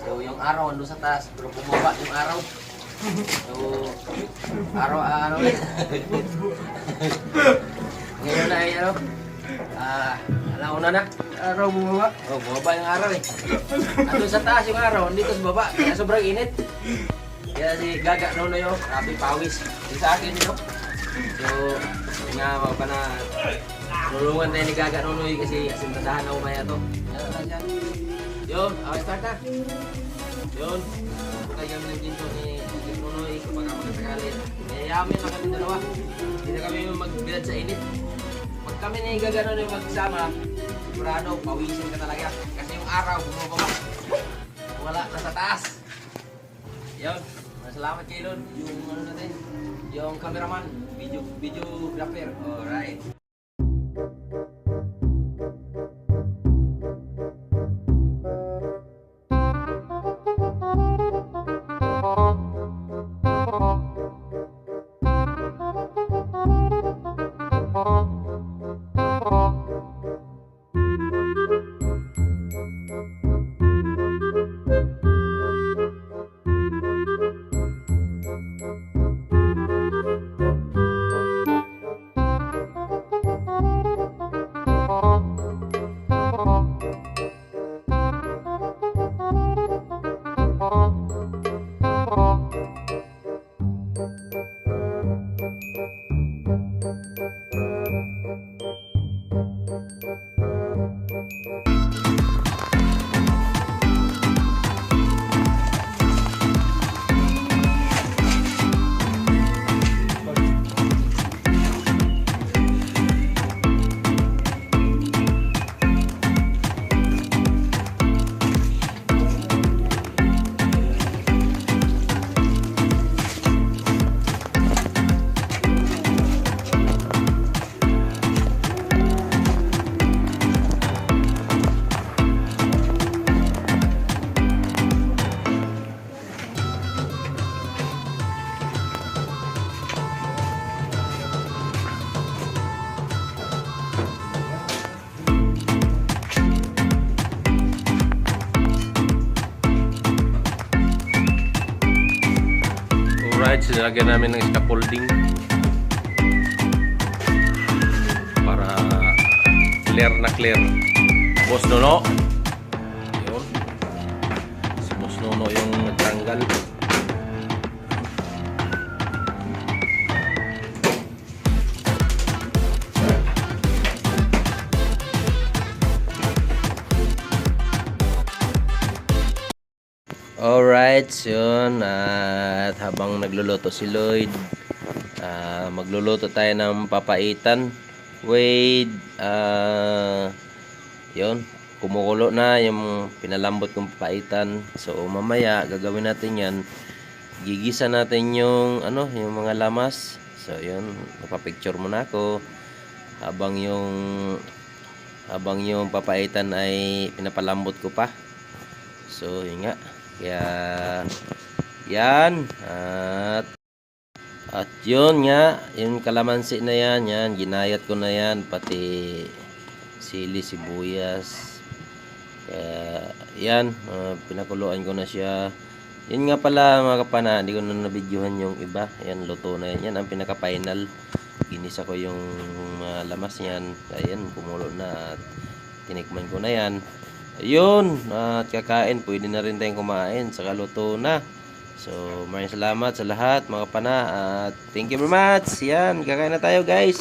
So, yung araw ando sa taas, pero bumaba yung araw. So, araw, ngayon na ay alauna na. Araw bumaba. Oh, bumaba yung araw eh. Ando sa taas yung araw, dito sa baba. Kaya sobrang init. Kaya si Gaga Nonoy, grabe pawis. Yung sa akin dito. So, nga pa na tulungan tayo ni Gaga Nonoy kasi asintasahan na umaya to. Yun, start na. Yun, bukay kami ng ginto ni Nonoy kapag ako nagsakali. Mayayamin na kami dalawa. Hindi na kami magbilad sa init. Pag kami ni Gaga Nonoy magsama, sigurado, pawisin ka talaga. Kasi yung araw, bumababa. Wala, nasa taas. Yun, salamat kay Lon. Yung ano natin, yung cameraman, videographer. Alright. Alright, sinilagyan namin ng scaffolding para clear na clear. Boss Nono, yun, si Boss Nono yung nagtanggal. Alright, yun, at habang nagluluto si Lloyd, magluluto tayo ng papaitan. Wait, yun, kumukulo na yung pinalambot kong papaitan. So mamaya gagawin natin yan, gigisa natin yung yung mga lamas. So yun, napapicture muna ako habang yung papaitan ay pinapalambot ko pa. So yun nga. Kaya yan, at yun nga, yung kalamansi na yan, ginayat ko na yan, pati sili, sibuyas. Kaya yan, pinakuluan ko na siya. Yun nga pala mga kapana, hindi ko na nabidyohan yung iba. Yan, luto na yan, ang pinaka final. Ginisa ko yung lamas yan. Ayan, kumulo na at tinikman ko na yan. Ayun, at kakain, pwede na rin tayong kumain, saka luto na. So, maraming salamat sa lahat mga kapana, at thank you very much. Yan, kakain na tayo guys.